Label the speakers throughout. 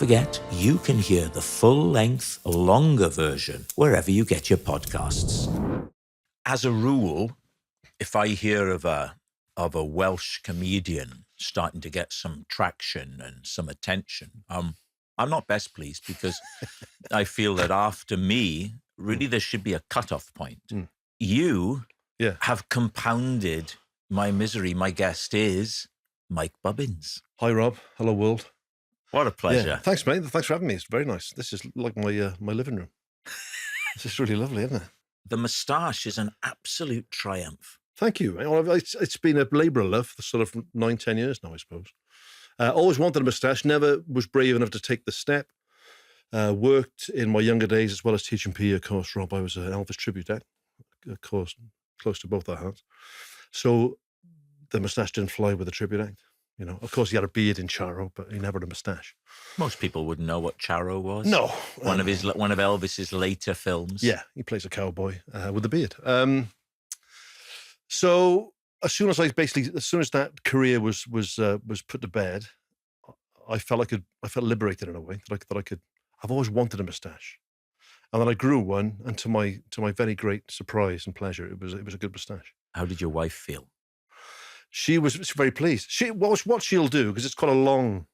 Speaker 1: forget, you can hear the full-length, longer version wherever you get your podcasts. As a rule, if I hear of a Welsh comedian starting to get some traction and some attention, I'm not best pleased, because I feel that after me, really there should be a cut-off point. You have compounded my misery. My guest is Mike Bubbins.
Speaker 2: Hi, Rob. Hello, world.
Speaker 1: What a pleasure.
Speaker 2: Yeah, thanks, mate. Thanks for having me. It's very nice. This is like my living room. This is really lovely, isn't it?
Speaker 1: The moustache is an absolute triumph.
Speaker 2: Thank you. It's been a labour of love for sort of 9-10 years now, I suppose. Always wanted a moustache, never was brave enough to take the step. Worked in my younger days as well as teaching PE, of course, Rob. I was an Elvis tribute act, of course, close to both our hearts. So the moustache didn't fly with the tribute act. You know, of course, he had a beard in Charo, but he never had a moustache.
Speaker 1: Most people wouldn't know what Charo was.
Speaker 2: No.
Speaker 1: One of Elvis's later films.
Speaker 2: Yeah, he plays a cowboy with a beard. So as soon as that career was put to bed, I felt liberated in a way that I could. I've always wanted a moustache, and then I grew one, and to my very great surprise and pleasure, it was a good moustache.
Speaker 1: How did your wife feel?
Speaker 2: She was very pleased. What she'll do, because it's quite a long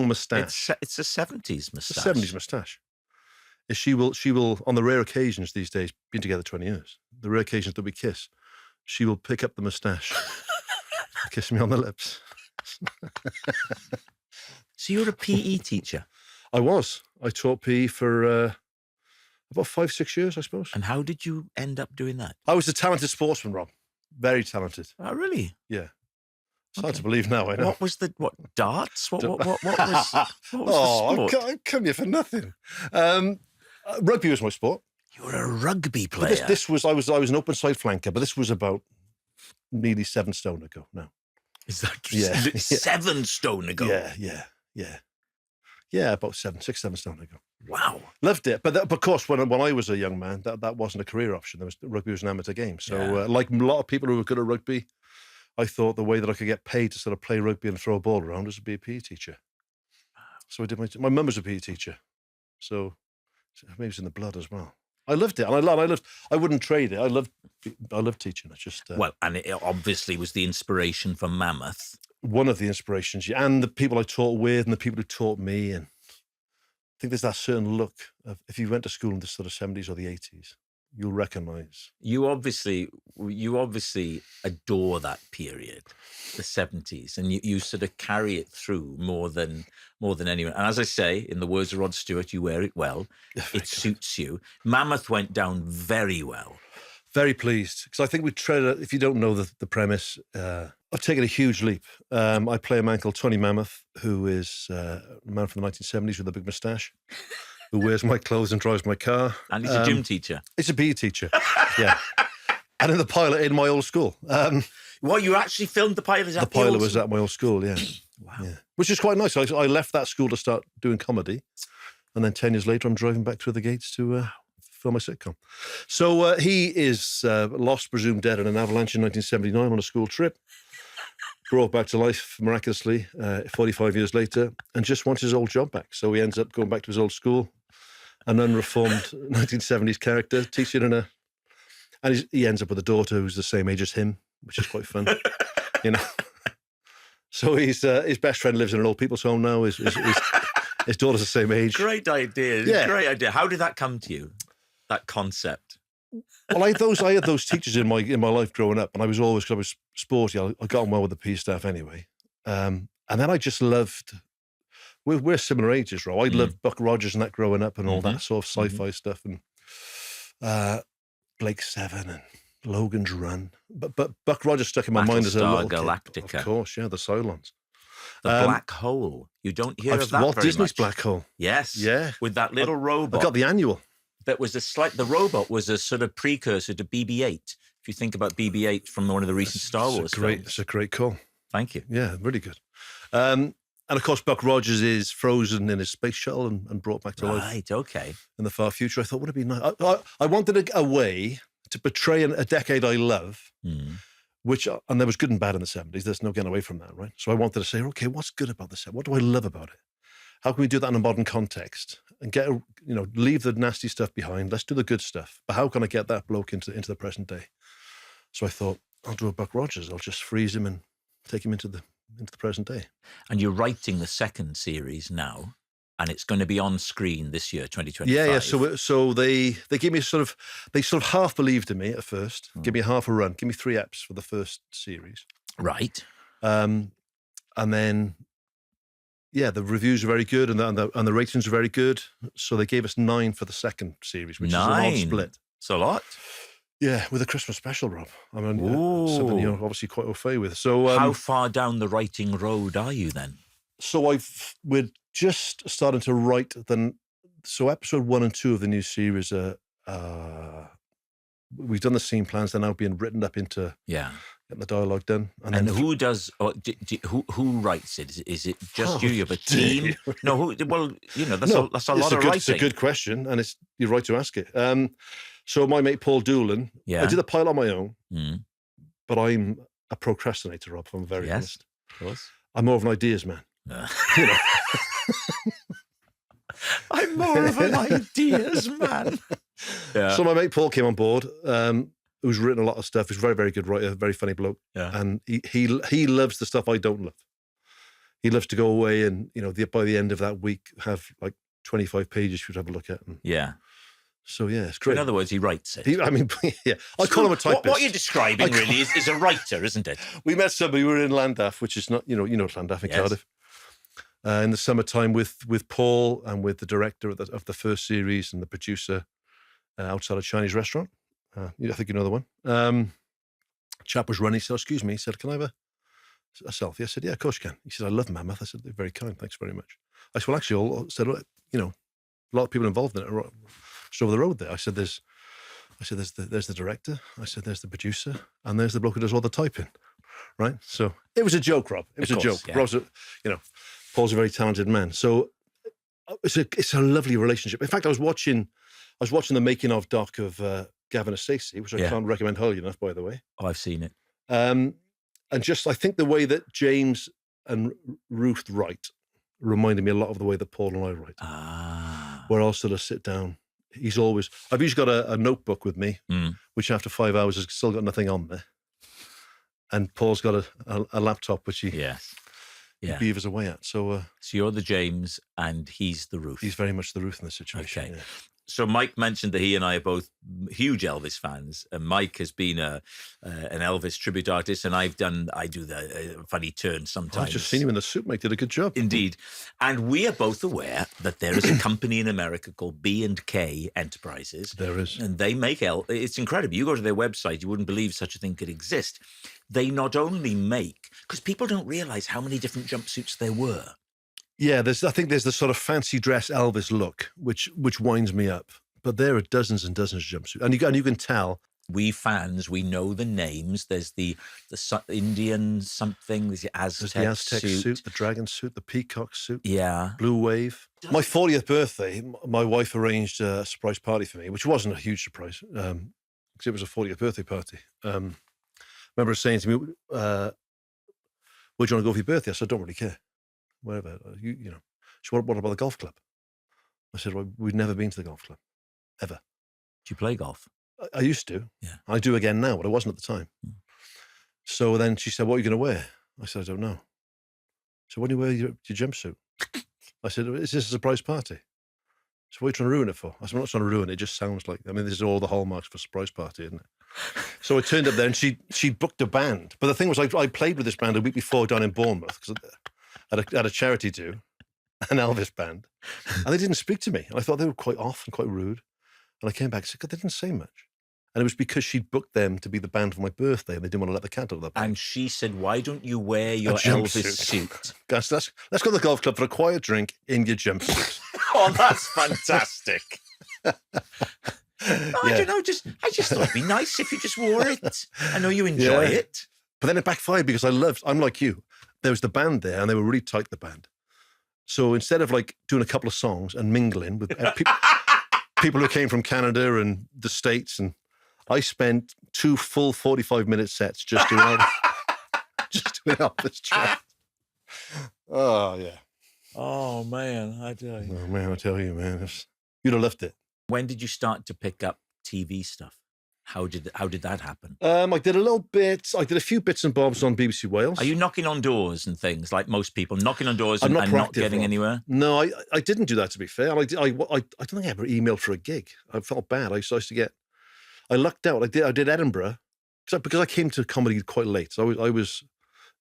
Speaker 2: moustache.
Speaker 1: It's a 70s moustache.
Speaker 2: It's a 70s moustache. She will on the rare occasions these days, been together 20 years, the rare occasions that we kiss, she will pick up the moustache, kiss me on the lips.
Speaker 1: So you're a PE teacher?
Speaker 2: I was. I taught PE for about 5-6 years, I suppose.
Speaker 1: And how did you end up doing that?
Speaker 2: I was a talented sportsman, Rob. Very talented.
Speaker 1: Oh, really?
Speaker 2: Yeah. It's hard to believe now, I know.
Speaker 1: What was darts? What was the sport?
Speaker 2: I've come here for nothing. Rugby was my sport.
Speaker 1: You were a rugby player.
Speaker 2: I was an open side flanker, but this was about nearly 7 stone ago now.
Speaker 1: Is that 7 stone ago?
Speaker 2: Yeah, about 6, 7 stone ago.
Speaker 1: Wow.
Speaker 2: Loved it. But of course, when I was a young man, that wasn't a career option. Rugby was an amateur game. So like a lot of people who were good at rugby, I thought the way that I could get paid to sort of play rugby and throw a ball around was to be a PE teacher. So I did my mum was a PE teacher. So maybe it's in the blood as well. I loved it. And I wouldn't trade it. I loved teaching. It's just...
Speaker 1: and it obviously was the inspiration for Mammoth.
Speaker 2: One of the inspirations, and the people I taught with and the people who taught me. And I think there's that certain look of, if you went to school in the sort of 70s or the 80s, you'll recognise.
Speaker 1: You obviously adore that period, the 70s, and you sort of carry it through more than anyone. And as I say, in the words of Rod Stewart, you wear it well. It suits you. Mammoth went down very well.
Speaker 2: Very pleased, because I think we tread. If you don't know the premise, I've taken a huge leap. I play a man called Tony Mammoth, who is a man from the 1970s with a big moustache, who wears my clothes and drives my car.
Speaker 1: And he's a gym teacher.
Speaker 2: He's a PE teacher, yeah. And in the pilot in my old school.
Speaker 1: You actually filmed the pilot at
Speaker 2: the pilot was at my old school, yeah.
Speaker 1: Wow.
Speaker 2: Yeah. Which is quite nice. I left that school to start doing comedy, and then 10 years later, I'm driving back through the gates to film my sitcom. So he is lost, presumed dead in an avalanche in 1979 on a school trip. Brought back to life miraculously 45 years later, and just wants his old job back. So he ends up going back to his old school, an unreformed 1970s character, teaching and he ends up with a daughter who's the same age as him, which is quite fun, you know. So his best friend lives in an old people's home now. His daughter's the same age.
Speaker 1: Great idea.
Speaker 2: Yeah.
Speaker 1: Great idea. How did that come to you? That concept?
Speaker 2: Well, I had those teachers in my life growing up, and I was always, because I was sporty, I got on well with the PE staff anyway. And then I just loved, we're similar ages, Ro. I loved Buck Rogers and that growing up and all that sort of sci-fi stuff, and Blake Seven and Logan's Run. But Buck Rogers stuck in my mind as a little
Speaker 1: Galactica.
Speaker 2: Kid. Of course, yeah, the Cylons.
Speaker 1: The Black Hole. You don't hear of that
Speaker 2: Walt
Speaker 1: very
Speaker 2: Disney's
Speaker 1: much.
Speaker 2: Black Hole.
Speaker 1: Yes.
Speaker 2: Yeah.
Speaker 1: With that little robot.
Speaker 2: I got the annual.
Speaker 1: That was the robot was a sort of precursor to BB-8. If you think about BB-8 from one of the recent Star Wars films.
Speaker 2: It's a great call.
Speaker 1: Thank you.
Speaker 2: Yeah, really good. And of course, Buck Rogers is frozen in his space shuttle and brought back to life.
Speaker 1: Right, okay.
Speaker 2: In the far future. I thought, would it be nice? I wanted a way to portray a decade I love, and there was good and bad in the 70s. There's no getting away from that, right? So I wanted to say, okay, what's good about the 70s? What do I love about it? how can we do that in a modern context and leave the nasty stuff behind? Let's do the good stuff. But how can I get that bloke into the present day? So I thought, I'll do a Buck Rogers. I'll just freeze him and take him into the present day.
Speaker 1: And you're writing the second series now, and it's going to be on screen this year, 2025.
Speaker 2: Yeah. So they gave me they half believed in me at first. Give me half a run. Give me 3 eps for the first series.
Speaker 1: Right.
Speaker 2: And then, the reviews are very good, and the ratings are very good. So they gave us 9 for the second series, which
Speaker 1: 9.
Speaker 2: is an odd split.
Speaker 1: It's a lot.
Speaker 2: Yeah, with a Christmas special, Rob. I mean, something you're obviously quite au fait with. So,
Speaker 1: how far down the writing road are you then?
Speaker 2: So we're just starting to write so episode 1 and 2 of the new series we've done the scene plans. They're now being written up into getting the dialogue done.
Speaker 1: And then who does? Who writes it? Is it just you? You have a team? No. Who? Well, that's a lot of writing.
Speaker 2: It's a good question, and you're right to ask it. So my mate Paul Doolan, I did a pilot on my own, but I'm a procrastinator, Rob. If I'm very honest.
Speaker 1: Of course.
Speaker 2: I'm more of an ideas man.
Speaker 1: I'm more of an ideas man.
Speaker 2: So my mate Paul came on board, who's written a lot of stuff. He's a very, very good writer, very funny bloke. Yeah. And he loves the stuff I don't love. He loves to go away and, by the end of that week, have like 25 pages for you to have a look at. So, it's great.
Speaker 1: In other words, he writes it.
Speaker 2: I call him a typist.
Speaker 1: What you're describing really is a writer, isn't it?
Speaker 2: We met somebody, we were in Llandaff, which is not, Llandaff in Cardiff. In the summertime with Paul and with the director of the first series and the producer outside a Chinese restaurant. I think you know the one. Chap was running. He said, excuse me. He said, can I have a selfie? I said, yeah, of course you can. He said, I love Mammoth. I said, they're very kind. Thanks very much. I said, well, actually, a lot of people involved in it are just over the road there. I said, there's the director. I said, there's the producer. And there's the bloke who does all the typing. Right? So it was a joke, Rob. It was a joke. Yeah. Rob's Paul's a very talented man. So it's a lovely relationship. In fact, I was watching the making of doc of Gavin Stacey, which I can't recommend highly enough, by the way.
Speaker 1: Oh, I've seen it.
Speaker 2: And I think the way that James and Ruth write reminded me a lot of the way that Paul and I write. Where I'll sort of sit down. I've usually got a notebook with me, which after 5 hours has still got nothing on there. And Paul's got a laptop, which he beavers away at. So
Speaker 1: you're the James and he's the Ruth.
Speaker 2: He's very much the Ruth in this situation.
Speaker 1: Okay.
Speaker 2: Yeah.
Speaker 1: So Mike mentioned that he and I are both huge Elvis fans, and Mike has been an Elvis tribute artist, and I do the funny turn sometimes.
Speaker 2: I've just seen him in the suit, mate. Did a good job.
Speaker 1: Indeed. And we are both aware that there is a company in America called B&K Enterprises.
Speaker 2: There is.
Speaker 1: And they make it's incredible. You go to their website, you wouldn't believe such a thing could exist. They not only make, because people don't realize how many different jumpsuits there were.
Speaker 2: Yeah, I think there's the sort of fancy dress Elvis look, which winds me up. But there are dozens and dozens of jumpsuits, and you can tell.
Speaker 1: We fans, we know the names. There's the Indian something. There's the Aztec
Speaker 2: suit, the dragon suit, the peacock suit.
Speaker 1: Yeah,
Speaker 2: Blue Wave. My 40th birthday, my wife arranged a surprise party for me, which wasn't a huge surprise because it was a 40th birthday party. I remember her saying to me, "Where do you want to go for your birthday?" I said, "I don't really care. Wherever, she said, what about the golf club?" I said, well, we've never been to the golf club, ever.
Speaker 1: Do you play golf?
Speaker 2: I used to.
Speaker 1: Yeah.
Speaker 2: I do again now, but I wasn't at the time. So then she said, what are you going to wear? I said, I don't know. So when do you wear your jumpsuit? I said, is this a surprise party? So what are you trying to ruin it for? I said, I'm not trying to ruin it. It just sounds like, this is all the hallmarks for a surprise party, isn't it? So I turned up there and she booked a band. But the thing was, I played with this band a week before down in Bournemouth because at a charity do, an Elvis band, and they didn't speak to me. And I thought they were quite off and quite rude. And I came back and said, God, they didn't say much. And it was because she'd booked them to be the band for my birthday, and they didn't want to let the cat out of the band.
Speaker 1: And she said, why don't you wear your Elvis suit?
Speaker 2: Guys, let's go to the golf club for a quiet drink in your jumpsuit.
Speaker 1: Oh, that's fantastic. I don't know, I just thought it'd be nice if you just wore it. I know you enjoy it.
Speaker 2: But then it backfired because I'm like you. There was the band there, and they were really tight, the band. So instead of doing a couple of songs and mingling with people who came from Canada and the States, and I spent 2 full 45-minute sets just doing Elvis track. Oh, yeah.
Speaker 1: Oh, man, I tell you.
Speaker 2: Oh, man, I tell you, man. You'd have left it.
Speaker 1: When did you start to pick up TV stuff? How did that happen?
Speaker 2: I did a little bit. I did a few bits and bobs on BBC Wales.
Speaker 1: Are you knocking on doors and things like most people, knocking on doors and not getting
Speaker 2: Rob.
Speaker 1: anywhere?
Speaker 2: No, I didn't do that, to be fair. I don't think I ever emailed for a gig. I felt bad. I used to get. I lucked out. I did Edinburgh because I came to comedy quite late. So I was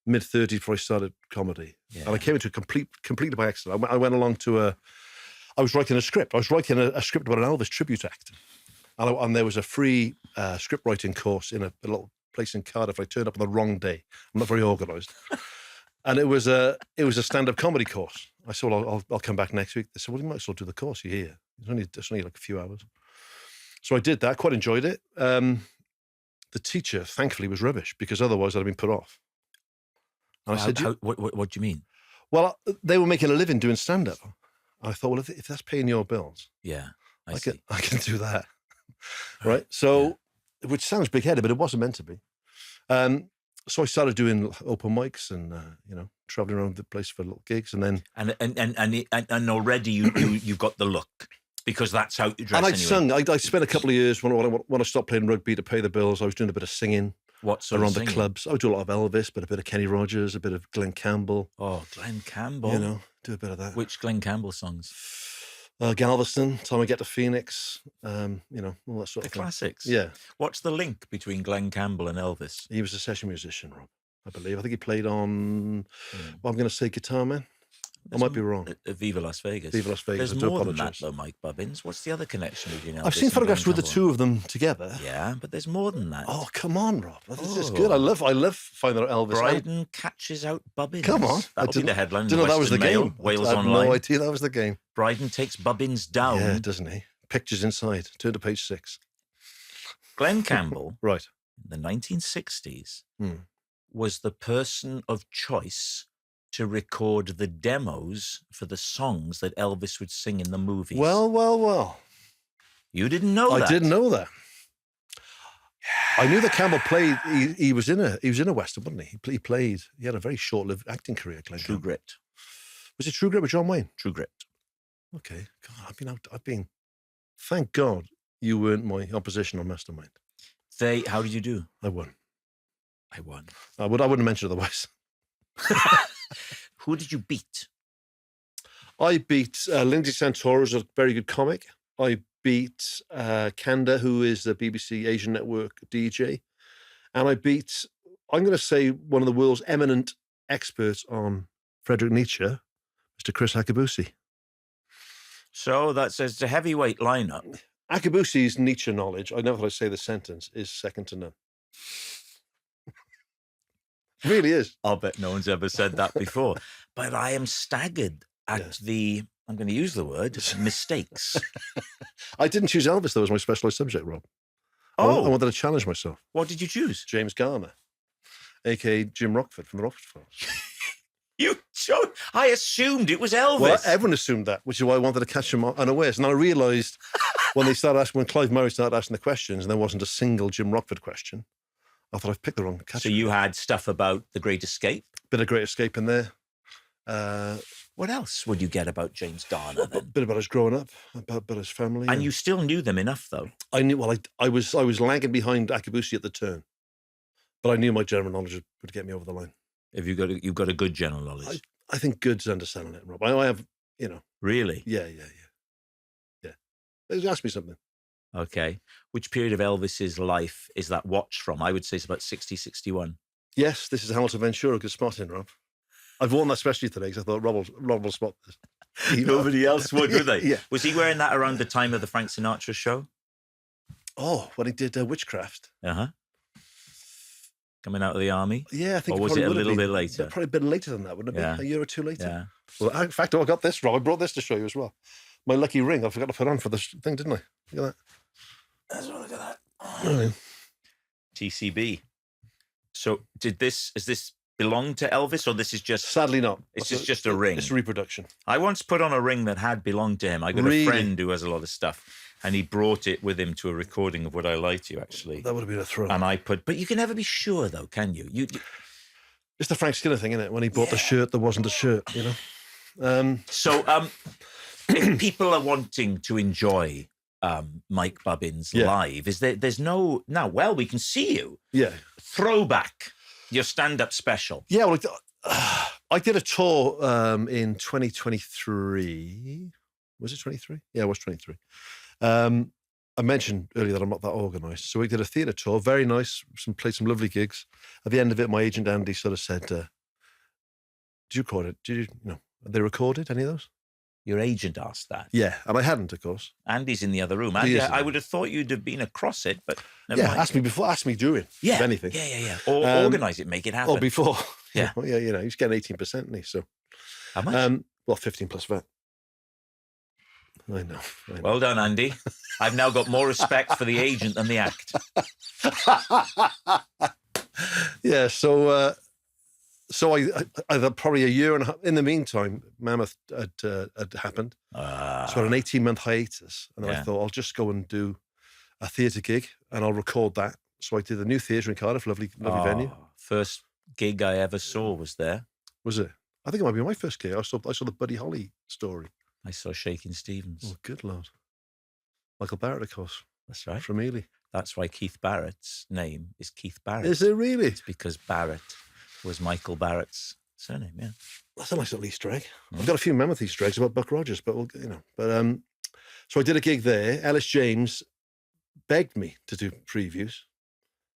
Speaker 2: mid-30s before I started comedy, and I came into it completely by accident. I went along to I was writing a script. I was writing a script about an Elvis tribute act. And there was a free script writing course in a little place in Cardiff. I turned up on the wrong day. I'm not very organised, and it was a stand-up comedy course. I said, "Well, I'll come back next week." They said, "Well, you might as well do the course. You're here. It's only like a few hours." So I did that. Quite enjoyed it. The teacher, thankfully, was rubbish because otherwise I'd have been put off. And I said,
Speaker 1: "What do you mean?"
Speaker 2: Well, they were making a living doing stand-up. I thought, well, if that's paying your bills,
Speaker 1: I
Speaker 2: can do that. Right. So, which sounds big-headed, but it wasn't meant to be. So I started doing open mics and, traveling around the place for little gigs. And then.
Speaker 1: And already you got the look because that's how you dress.
Speaker 2: And I'd
Speaker 1: anyway.
Speaker 2: sung. I spent a couple of years when I stopped playing rugby to pay the bills. I was doing a bit of singing.
Speaker 1: What sort
Speaker 2: around
Speaker 1: of
Speaker 2: the
Speaker 1: singing?
Speaker 2: clubs. I would do a lot of Elvis, but a bit of Kenny Rogers, a bit of Glenn Campbell.
Speaker 1: Oh, Glenn Campbell.
Speaker 2: Do a bit of that.
Speaker 1: Which Glenn Campbell songs?
Speaker 2: Galveston, Time I Get to Phoenix, all that sort of thing.
Speaker 1: Classics.
Speaker 2: Yeah.
Speaker 1: What's the link between Glenn Campbell and Elvis?
Speaker 2: He was a session musician, Rob, I believe. I think he played on, I'm going to say Guitar Man. I might be wrong.
Speaker 1: Viva Las Vegas.
Speaker 2: Viva Las Vegas.
Speaker 1: There's more than that, though, Mike Bubbins. What's the other connection between Elvis?
Speaker 2: I've seen photographs with the two of them together.
Speaker 1: Yeah, but there's more than that.
Speaker 2: Oh, come on, Rob. This is good. I love finding out Elvis.
Speaker 1: Brydon catches out Bubbins.
Speaker 2: Come on.
Speaker 1: That'll be the headline.
Speaker 2: Didn't know that was the game.
Speaker 1: Wales
Speaker 2: I had
Speaker 1: Online.
Speaker 2: no idea that was the game.
Speaker 1: Brydon takes Bubbins down.
Speaker 2: Yeah, doesn't he? Pictures inside. Turn to page 6.
Speaker 1: Glenn Campbell,
Speaker 2: right,
Speaker 1: in the 1960s, was the person of choice to record the demos for the songs that Elvis would sing in the movies.
Speaker 2: Well.
Speaker 1: You didn't know that?
Speaker 2: I didn't know that. I knew that Campbell played. He was in a western, wasn't he? He had a very short-lived acting career. Glenn
Speaker 1: True
Speaker 2: Campbell.
Speaker 1: Grit.
Speaker 2: Was it True Grit with John Wayne?
Speaker 1: True Grit.
Speaker 2: Okay. God, I've been. Thank God you weren't my opposition on Mastermind.
Speaker 1: How did you do?
Speaker 2: I won.
Speaker 1: I won.
Speaker 2: I wouldn't mention otherwise.
Speaker 1: Who did you beat?
Speaker 2: I beat Lindsay Santoro's a very good comic. I beat Kanda, who is the BBC Asian Network DJ. And I beat, I'm going to say, one of the world's eminent experts on Friedrich Nietzsche, Mr. Chris Akabusi.
Speaker 1: So that's a heavyweight lineup.
Speaker 2: Akabusi's Nietzsche knowledge, I never thought I'd say the sentence, is second to none. It really is.
Speaker 1: I'll bet no one's ever said that before. But I am staggered at I'm going to use the word, mistakes.
Speaker 2: I didn't choose Elvis, though, as my specialised subject, Rob. I wanted to challenge myself.
Speaker 1: What did you choose?
Speaker 2: James Garner, a.k.a. Jim Rockford from the Rockford Files.
Speaker 1: You chose? I assumed it was Elvis.
Speaker 2: Well, everyone assumed that, which is why I wanted to catch him unawares. And I realised when Clive Murray started asking the questions, and there wasn't a single Jim Rockford question, I thought I've picked the wrong catch.
Speaker 1: So you had stuff about The Great Escape?
Speaker 2: Bit of Great Escape in there.
Speaker 1: What else would you get about James Garner then?
Speaker 2: A bit about his growing up, about his family.
Speaker 1: And you still knew them enough, though?
Speaker 2: I knew, well, I was lagging behind Akabusi at the turn. But I knew my general knowledge would get me over the line.
Speaker 1: Have you've got a good general knowledge?
Speaker 2: I think good's underselling it, Rob. I have,
Speaker 1: Really?
Speaker 2: Yeah. Ask me something.
Speaker 1: Okay. Which period of Elvis's life is that watch from? I would say it's about 60, 61.
Speaker 2: Yes, this is Hamilton Ventura. Good spotting, Rob. I've worn that especially today because I thought Rob will spot this.
Speaker 1: Nobody else would they?
Speaker 2: Yeah.
Speaker 1: Was he wearing that around the time of the Frank Sinatra show?
Speaker 2: Oh, when he did Witchcraft.
Speaker 1: Uh-huh. Coming out of the army?
Speaker 2: Yeah, I think.
Speaker 1: Or was it a little bit later?
Speaker 2: Probably a bit later than that, wouldn't it?
Speaker 1: Yeah.
Speaker 2: Be? A year or two later.
Speaker 1: Yeah.
Speaker 2: Well, in fact, I got this, Rob. I brought this to show you as well. My lucky ring. I forgot to put on for this thing, didn't I? Look at that.
Speaker 1: Let's look at that.
Speaker 2: Oh.
Speaker 1: TCB. So has this belong to Elvis, or this is just...
Speaker 2: Sadly not.
Speaker 1: It's just a ring.
Speaker 2: It's a reproduction.
Speaker 1: I once put on a ring that had belonged to him. I got
Speaker 2: Really?
Speaker 1: a friend who has a lot of stuff, and he brought it with him to a recording of Would I Lie to You, actually.
Speaker 2: That would have been a throw.
Speaker 1: And I but you can never be sure, though, can you?
Speaker 2: It's the Frank Skinner thing, isn't it? When he bought the shirt that wasn't a shirt,
Speaker 1: So, if people are wanting to enjoy Mike Bubbins live, there's no now? Well, we can see you.
Speaker 2: Yeah.
Speaker 1: Throwback your stand-up special.
Speaker 2: Yeah. Well, I did a tour in 2023. Was it 23? Yeah, it was 23. I mentioned earlier that I'm not that organised. So we did a theatre tour, very nice, played some lovely gigs. At the end of it, my agent Andy sort of said, did you record it? No. Are they recorded, any of those?
Speaker 1: Your agent asked that.
Speaker 2: Yeah, and I hadn't, of course.
Speaker 1: Andy's in the other room. Andy, I would have thought you'd have been across it, but never mind.
Speaker 2: Ask me before, ask me during, if anything.
Speaker 1: Yeah. Or organise it, make it happen.
Speaker 2: Or before.
Speaker 1: Yeah.
Speaker 2: Well, yeah, he's getting 18%, isn't he? So.
Speaker 1: How much?
Speaker 2: Well, 15 plus VAT. I know.
Speaker 1: Well done, Andy. I've now got more respect for the agent than the act.
Speaker 2: Yeah, so I probably a year and a half. In the meantime, Mammoth had happened. So I had an 18-month hiatus, and then I thought I'll just go and do a theatre gig, and I'll record that. So I did the new theatre in Cardiff, lovely venue.
Speaker 1: First gig I ever saw was there.
Speaker 2: Was it? I think it might be my first gig. I saw the Buddy Holly story.
Speaker 1: I saw Shaking Stevens.
Speaker 2: Oh, good Lord. Michael Barrett, of course.
Speaker 1: That's right.
Speaker 2: From Ely.
Speaker 1: That's why Keith Barrett's name is Keith Barrett.
Speaker 2: Is it really?
Speaker 1: It's because Barrett was Michael Barrett's surname, yeah.
Speaker 2: That's a nice little Easter egg. I've got a few Mammoth Easter eggs about Buck Rogers, but so I did a gig there. Ellis James begged me to do previews.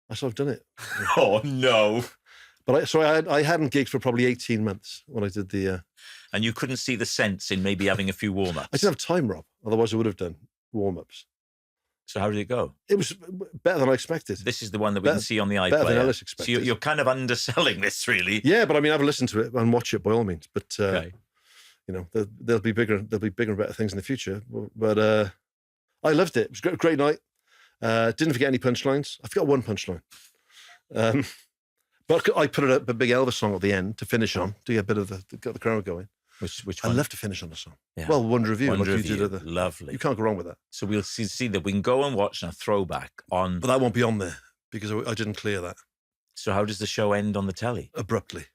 Speaker 2: I sort of done it.
Speaker 1: Oh, no.
Speaker 2: But I hadn't gigged for probably 18 months when I did the...
Speaker 1: And you couldn't see the sense in maybe having a few warm-ups?
Speaker 2: I didn't have time, Rob. Otherwise, I would have done warm-ups.
Speaker 1: So how did it go?
Speaker 2: It was better than I expected.
Speaker 1: This is the one that we can see on the iPlayer.
Speaker 2: Better than Ellis expected.
Speaker 1: So you're kind of underselling this, really.
Speaker 2: Yeah, but I mean, have a listen to it and watch it by all means. But,
Speaker 1: okay.
Speaker 2: There'll be bigger and better things in the future. But I loved it. It was a great night. Didn't forget any punchlines. I forgot one punchline. But I put a big Elvis song at the end to finish on, to get a bit of got the crowd going.
Speaker 1: Which one?
Speaker 2: I love to finish on a song.
Speaker 1: Yeah.
Speaker 2: Well, Wonder of You.
Speaker 1: Wonder of You. Lovely.
Speaker 2: You can't go wrong with that.
Speaker 1: So we'll see that we can go and watch a throwback on...
Speaker 2: But that won't be on there because I didn't clear that.
Speaker 1: So how does the show end on the telly?
Speaker 2: Abruptly.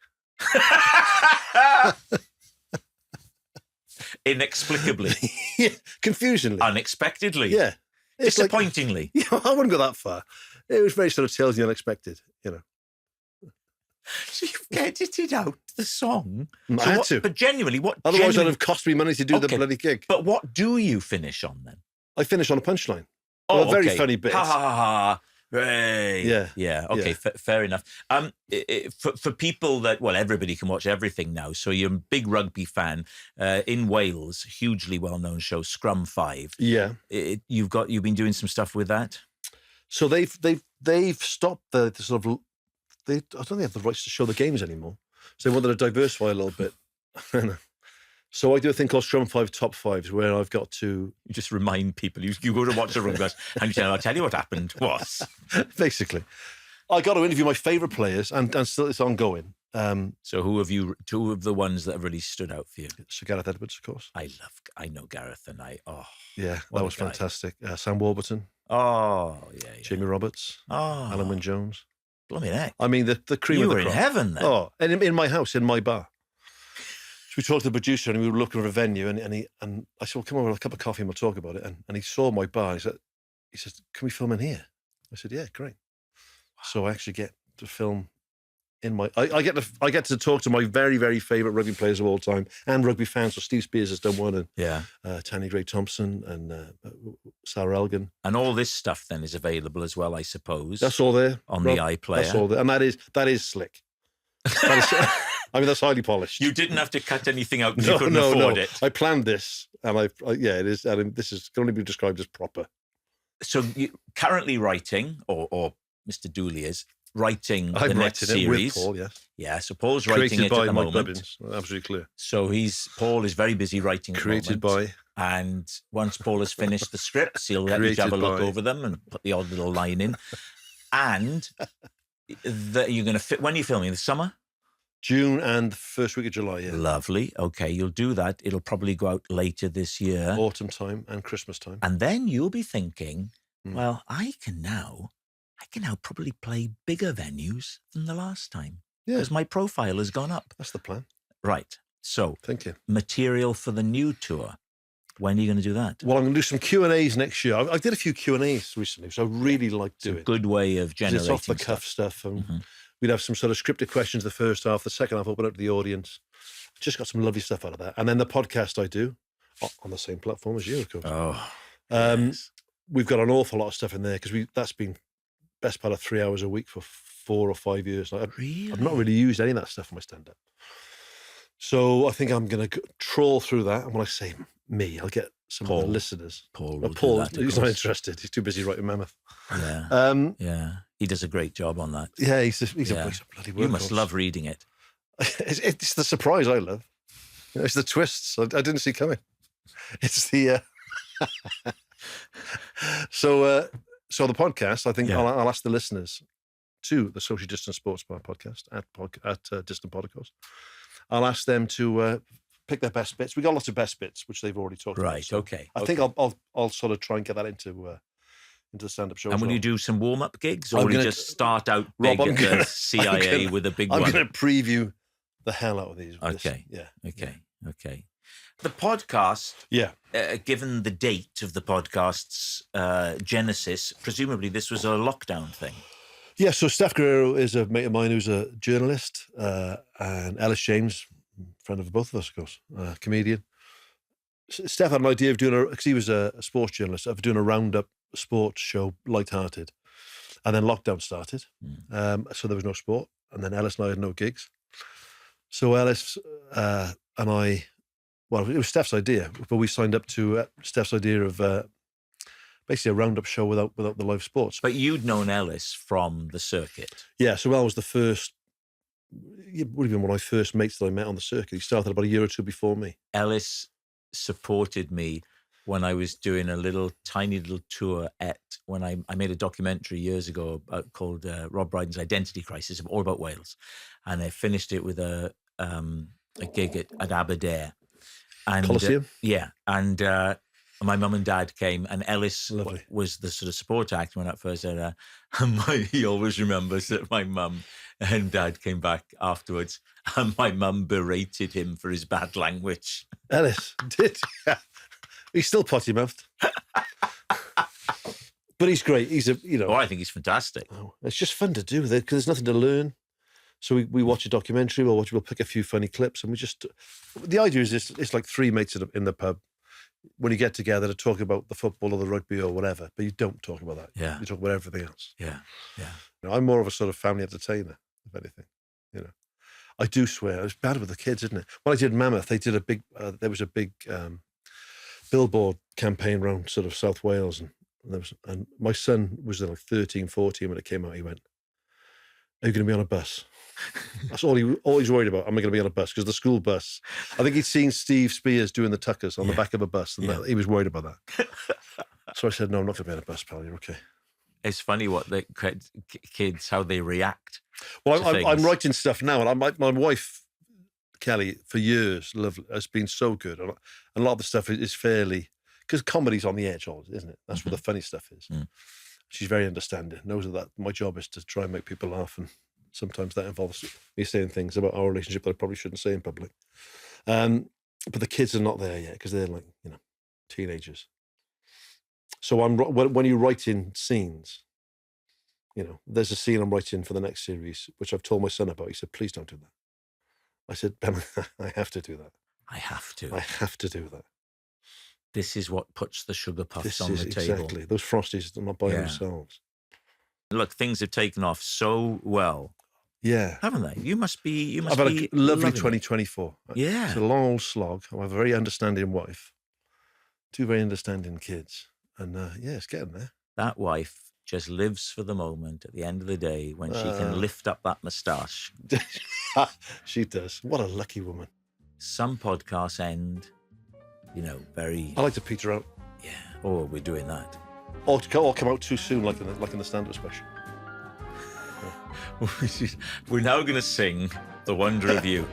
Speaker 1: Inexplicably.
Speaker 2: Yeah, confusingly.
Speaker 1: Unexpectedly.
Speaker 2: Yeah.
Speaker 1: Disappointingly.
Speaker 2: I wouldn't go that far. It was very sort of tales of the unexpected,
Speaker 1: So you've edited out the song?
Speaker 2: I had to.
Speaker 1: But genuinely, what...
Speaker 2: Otherwise, it'd have cost me money to do the bloody gig.
Speaker 1: But what do you finish on, then?
Speaker 2: I finish on a punchline.
Speaker 1: Oh,
Speaker 2: a very funny bit.
Speaker 1: Ha, ha, ha, ha. Hey.
Speaker 2: Yeah.
Speaker 1: Okay,
Speaker 2: Yeah.
Speaker 1: Fair enough. For people that... Well, everybody can watch everything now. So you're a big rugby fan. In Wales, hugely well-known show, Scrum 5.
Speaker 2: Yeah.
Speaker 1: You've been doing some stuff with that?
Speaker 2: So they've stopped the sort of... I don't think they have the rights to show the games anymore. So they wanted to diversify a little bit. So I do a thing called Scrum 5 Top 5s where I've got to...
Speaker 1: You just remind people. You go to watch the rugby and you say, I'll tell you what happened was...
Speaker 2: Basically. I got to interview my favourite players and still it's ongoing.
Speaker 1: So who have you... Two of the ones that have really stood out for you?
Speaker 2: Sir Gareth Edwards, of course.
Speaker 1: I know Gareth and
Speaker 2: Yeah, that was fantastic. Sam Warburton.
Speaker 1: Oh, yeah.
Speaker 2: Jamie Roberts.
Speaker 1: Oh.
Speaker 2: Alan Wynne-Jones.
Speaker 1: Blimey heck.
Speaker 2: I mean, the cream
Speaker 1: you
Speaker 2: of the
Speaker 1: were in
Speaker 2: crop.
Speaker 1: heaven then.
Speaker 2: Oh, and in my house, in my bar. So we talked to the producer and we were looking for a venue and I said, well, come over with a cup of coffee and we'll talk about it. And he saw my bar. He said, can we film in here? I said, yeah, great. Wow. So I actually get to film in my... I get to talk to my very, very favourite rugby players of all time and rugby fans. So Steve Spears has done one and Tanny Gray-Thompson and Sarah Elgin.
Speaker 1: And all this stuff then is available as well, I suppose.
Speaker 2: That's all there.
Speaker 1: On the iPlayer.
Speaker 2: That's all there. And that is slick. I mean, that's highly polished.
Speaker 1: You didn't have to cut anything out because you couldn't afford it.
Speaker 2: I planned this, and it is. And this can only be described as proper.
Speaker 1: So you currently writing, or Mr. Dooley is writing the next series.
Speaker 2: With Paul, yes.
Speaker 1: Yeah, so Paul's writing it at the moment.
Speaker 2: Bubbins, absolutely clear.
Speaker 1: So Paul is very busy writing at the moment.
Speaker 2: Created by.
Speaker 1: And once Paul has finished the scripts, he'll let you have a look over them and put the odd little line in. And you're going to fit. When are you filming? The summer?
Speaker 2: June and the first week of July, yeah.
Speaker 1: Lovely. Okay, you'll do that. It'll probably go out later this year.
Speaker 2: Autumn time and Christmas time.
Speaker 1: And then you'll be thinking, well, I can now probably play bigger venues than the last time.
Speaker 2: Yeah.
Speaker 1: Because my profile has gone up.
Speaker 2: That's the plan.
Speaker 1: Right. So,
Speaker 2: Thinking.
Speaker 1: material for the new tour. When are you going to do that?
Speaker 2: Well, I'm going to do some Q&As next year. I did a few Q&As recently, so I really like doing.
Speaker 1: It's a good way of generating
Speaker 2: It's off the cuff stuff, and we'd have some sort of scripted questions the first half. The second half, open up to the audience. Just got some lovely stuff out of that. And then the podcast I do on the same platform as you, of course.
Speaker 1: Oh,
Speaker 2: yes. We've got an awful lot of stuff in there because that's been best part of 3 hours a week for 4 or 5 years.
Speaker 1: Really?
Speaker 2: I've not really used any of that stuff for my stand-up. So I think I'm going to trawl through that. And when I say me, I'll get some of the listeners.
Speaker 1: Paul,
Speaker 2: He's not interested. He's too busy writing Mammoth.
Speaker 1: Yeah. Yeah. He does a great job on that.
Speaker 2: Yeah, he's a bloody workhorse.
Speaker 1: You must love reading it.
Speaker 2: It's the surprise I love. It's the twists I didn't see coming. It's the so the podcast. I think I'll ask the listeners to the Social Distance Sports Bar podcast at Distant Podcast. I'll ask them to pick their best bits. We got lots of best bits, which they've already talked about.
Speaker 1: Right.
Speaker 2: So
Speaker 1: okay.
Speaker 2: I think I'll sort of try and get that into the stand-up show.
Speaker 1: And will you do some warm-up gigs, or will you just start out big at the CIA with a big one?
Speaker 2: I'm going to preview the hell out of these.
Speaker 1: Okay.
Speaker 2: Yeah.
Speaker 1: Okay. The podcast,
Speaker 2: yeah.
Speaker 1: Given the date of the podcast's genesis, presumably this was a lockdown thing. Yeah,
Speaker 2: so Steff Garrero is a mate of mine who's a journalist, and Elis James, friend of both of us, of course, comedian. Steff had an idea of doing because he was a sports journalist, of doing a roundup sports show, lighthearted. And then lockdown started, so there was no sport. And then Elis and I had no gigs. So Elis and I, well, it was Steff's idea, but we signed up to Steff's idea of basically a roundup show without the live sports.
Speaker 1: But you'd known Elis from the circuit.
Speaker 2: Yeah, so Elis was the first, it would have been one of my first mates that I met on the circuit. He started about a year or two before me.
Speaker 1: Elis supported me when I was doing a tiny little tour when I made a documentary years ago called Rob Brydon's Identity Crisis, all about Wales. And I finished it with a gig at Aberdare. And,
Speaker 2: Coliseum?
Speaker 1: Yeah. And my mum and dad came, and Elis was the sort of support act when I first said, he always remembers that my mum and dad came back afterwards, and my mum berated him for his bad language.
Speaker 2: Elis did? Yeah. He's still potty mouthed. But he's great. He's
Speaker 1: Oh, I think he's fantastic.
Speaker 2: It's just fun to do because there's nothing to learn. So we watch a documentary, we'll pick a few funny clips, and the idea is it's like three mates in the pub when you get together to talk about the football or the rugby or whatever, but you don't talk about that.
Speaker 1: Yeah.
Speaker 2: You talk about everything else.
Speaker 1: Yeah.
Speaker 2: I'm more of a sort of family entertainer, if anything. I do swear, it's bad with the kids, isn't it? When I did Mammoth, they did there was a big billboard campaign around sort of South Wales, and my son was like 13, 14 when it came out. He went, "Are you going to be on a bus?" That's all he's worried about. Am I going to be on a bus? Because the school bus, I think he'd seen Steve Spears doing the tuckers on the back of a bus, and he was worried about that. So I said, "No, I'm not going to be on a bus, pal. You're okay."
Speaker 1: It's funny what the kids, how they react.
Speaker 2: Well, I'm writing stuff now, and my wife, Kelly, for years, has been so good. And a lot of the stuff is fairly, because comedy's on the edge, isn't it? That's where the funny stuff is. She's very understanding, knows that my job is to try and make people laugh, and sometimes that involves me saying things about our relationship that I probably shouldn't say in public. But the kids are not there yet because they're like, teenagers. So when you write in scenes, there's a scene I'm writing for the next series, which I've told my son about. He said, "Please don't do that." I said, "Ben, I have to do that. I have to do that.
Speaker 1: This is what puts the sugar puffs on the table."
Speaker 2: Exactly. Those Frosties are not by themselves.
Speaker 1: Look, things have taken off so well.
Speaker 2: Yeah.
Speaker 1: Haven't they? You must be.
Speaker 2: I've had a lovely 2024.
Speaker 1: Yeah.
Speaker 2: It's a long old slog. I have a very understanding wife, 2 very understanding kids. And it's getting there.
Speaker 1: That wife just lives for the moment at the end of the day when she can lift up that moustache.
Speaker 2: She does. What a lucky woman.
Speaker 1: Some podcasts end, very...
Speaker 2: I like to peter out.
Speaker 1: Yeah. Oh, we're doing that.
Speaker 2: Or come out too soon, like in the stand-up special.
Speaker 1: We're now going to sing The Wonder of You.